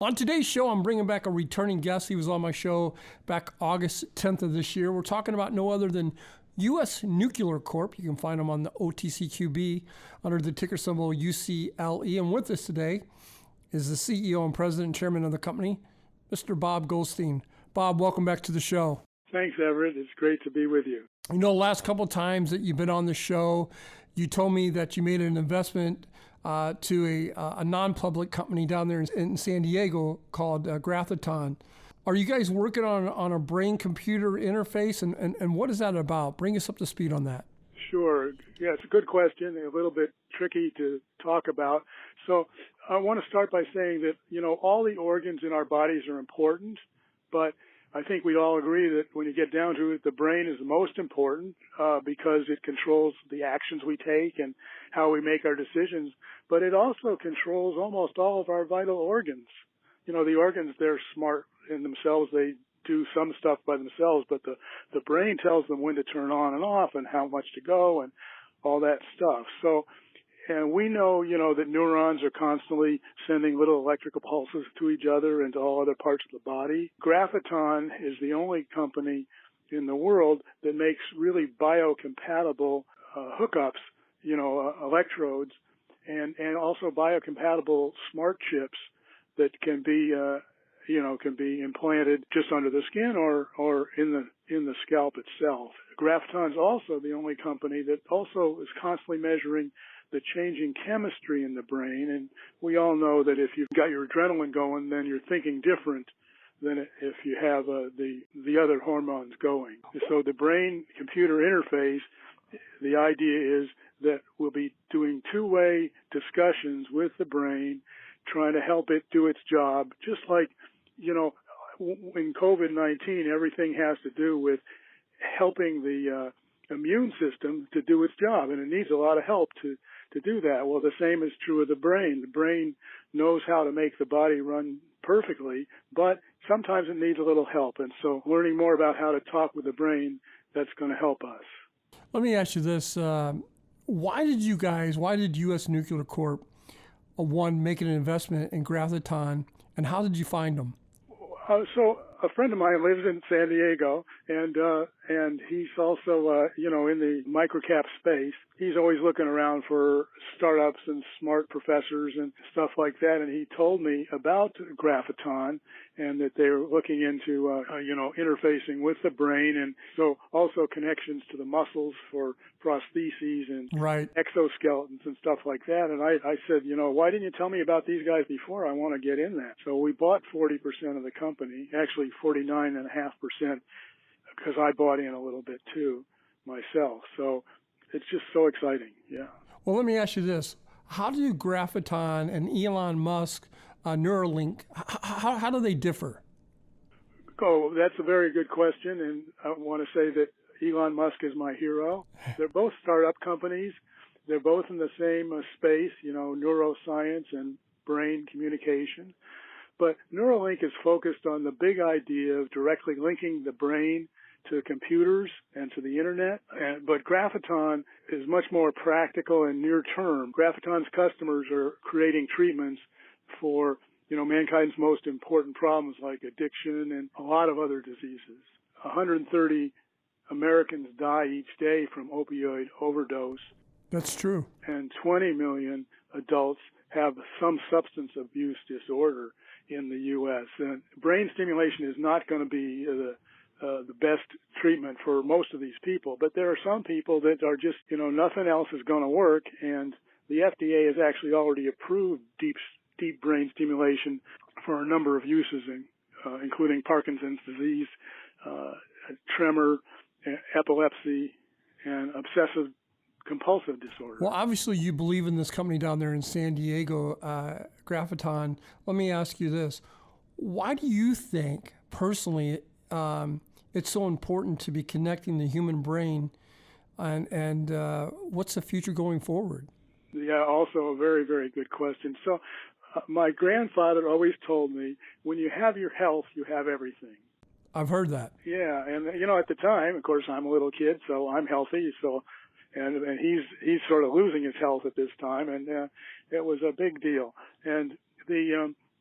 On today's show, I'm bringing back a returning guest. He was on my show back August 10th of this year. We're talking about no other than U.S. Nuclear Corp. You can find them on the OTCQB under the ticker symbol UCLE. And with us today is the CEO and president and chairman of the company, Mr. Bob Goldstein. Bob, welcome back to the show. Thanks, Everett. It's great to be with you. You know, the last couple of times that you've been on the show, you told me that you made an investment to a non-public company down there in San Diego called Graphiton. Are you guys working on a brain-computer interface, and what is that about? Bring us up to speed on that. Sure. Yeah, it's a good question, a little bit tricky to talk about. So I want to start by saying that, you know, all the organs in our bodies are important, but I think we all agree that when you get down to it, the brain is the most important because it controls the actions we take and how we make our decisions. But it also controls almost all of our vital organs. You know, the organs, they're smart in themselves. They do some stuff by themselves, but the brain tells them when to turn on and off and how much to go and all that stuff. So, and we know, you know, that neurons are constantly sending little electrical pulses to each other and to all other parts of the body. Graphiton is the only company in the world that makes really biocompatible hookups, you know, electrodes, and also biocompatible smart chips that can be, can be implanted just under the skin or in the scalp itself. Graphiton's also the only company that also is constantly measuring the changing chemistry in the brain, and we all know that if you've got your adrenaline going, then you're thinking different than if you have the other hormones going. So the brain-computer interface, the idea is that we'll be doing two-way discussions with the brain, trying to help it do its job, just like, you know, in COVID-19, everything has to do with helping the immune system to do its job, and it needs a lot of help to do that. Well, the same is true of the brain. The brain knows how to make the body run perfectly, but sometimes it needs a little help. And so learning more about how to talk with the brain, that's going to help us. Let me ask you this. Why did U.S. Nuclear Corp, make an investment in Graphiton, and how did you find them? So a friend of mine lives in San Diego, and he's also, in the microcap space. He's always looking around for startups and smart professors and stuff like that. And he told me about Graphiton and that they were looking into, interfacing with the brain, and so also connections to the muscles for prostheses and right. exoskeletons and stuff like that. And I said, why didn't you tell me about these guys before? I want to get in that. So we bought 40% of the company, actually 49.5%, because I bought in a little bit too myself. So it's just so exciting. Yeah. Well, let me ask you this. How do Graphiton and Elon Musk Neuralink, how do they differ? Oh, that's a very good question, and I want to say that Elon Musk is my hero. They're both startup companies. They're both in the same space, neuroscience and brain communication. But Neuralink is focused on the big idea of directly linking the brain to computers and to the internet. But Graphiton is much more practical and near term. Graphiton's customers are creating treatments for, mankind's most important problems like addiction and a lot of other diseases. 130 Americans die each day from opioid overdose. That's true. And 20 million adults have some substance abuse disorder in the U.S. And brain stimulation is not going to be the best treatment for most of these people, but there are some people that are just, nothing else is going to work, and the FDA has actually already approved deep brain stimulation for a number of uses, including Parkinson's disease, tremor, epilepsy, and obsessive compulsive disorder. Well, obviously you believe in this company down there in San Diego, Graphiton. Let me ask you this. Why do you think, personally, it's so important to be connecting the human brain, and what's the future going forward? Yeah, also a very, very good question. So my grandfather always told me, when you have your health, you have everything. I've heard that. Yeah, and at the time, of course, I'm a little kid, so I'm healthy, and he's sort of losing his health at this time, and it was a big deal. And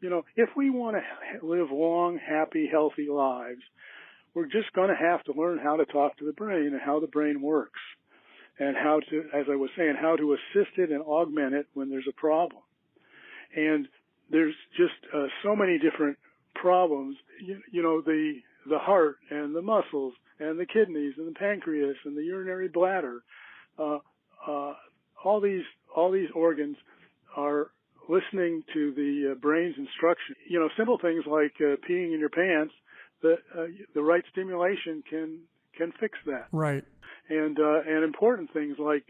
if we want to live long, happy, healthy lives, we're just going to have to learn how to talk to the brain and how the brain works, and how to, as I was saying, how to assist it and augment it when there's a problem. And there's just so many different problems, the heart and the muscles and the kidneys and the pancreas and the urinary bladder. All these organs are listening to the brain's instruction. Simple things like peeing in your pants, the right stimulation can fix that. Right. And important things like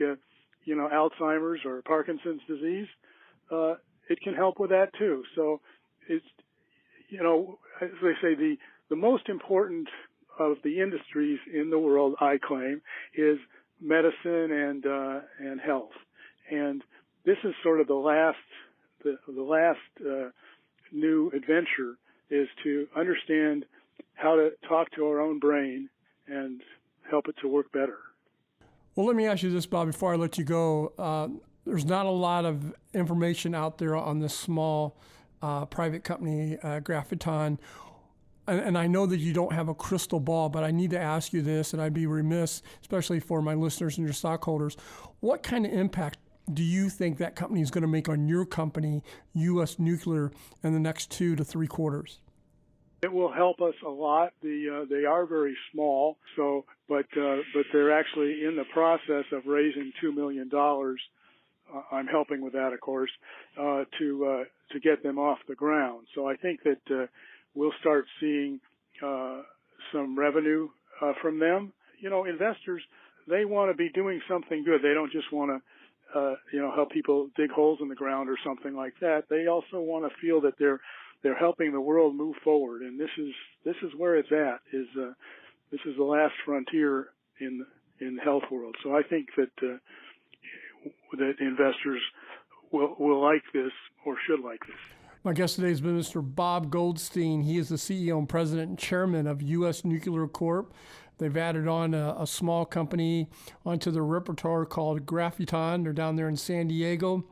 Alzheimer's or Parkinson's disease, it can help with that too. So it's as they say, the most important of the industries in the world, I claim, is medicine and health. And this is sort of the last new adventure, is to understand how to talk to our own brain and help it to work better. Well, let me ask you this, Bob, before I let you go. There's not a lot of information out there on this small private company, Graphiton. And I know that you don't have a crystal ball, but I need to ask you this, and I'd be remiss, especially for my listeners and your stockholders. What kind of impact do you think that company is going to make on your company, U.S. Nuclear, in the next 2 to 3 quarters? It will help us a lot. They are very small, but they're actually in the process of raising $2 million. I'm helping with that, of course, to get them off the ground. So I think that we'll start seeing some revenue from them. Investors, they want to be doing something good. They don't just want to help people dig holes in the ground or something like that. They also want to feel that they're helping the world move forward, and this is where it's at. This is the last frontier in the health world. So I think that that investors will like this, or should like this. My guest today has been Mr. Bob Goldstein. He is the CEO and president and chairman of U.S. Nuclear Corp. They've added on a small company onto their repertoire called Graphiton. They're down there in San Diego.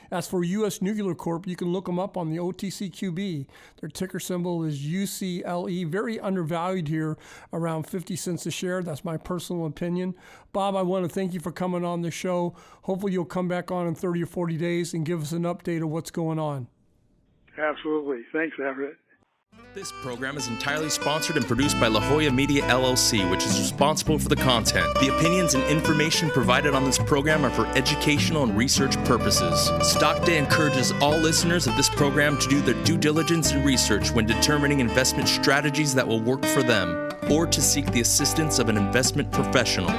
As for U.S. Nuclear Corp, you can look them up on the OTCQB. Their ticker symbol is UCLE. Very undervalued here, around 50 cents a share. That's my personal opinion. Bob, I want to thank you for coming on the show. Hopefully you'll come back on in 30 or 40 days and give us an update of what's going on. Absolutely. Thanks, Everett. This program is entirely sponsored and produced by La Jolla Media, LLC, which is responsible for the content. The opinions and information provided on this program are for educational and research purposes. Stock Day encourages all listeners of this program to do their due diligence and research when determining investment strategies that will work for them, or to seek the assistance of an investment professional.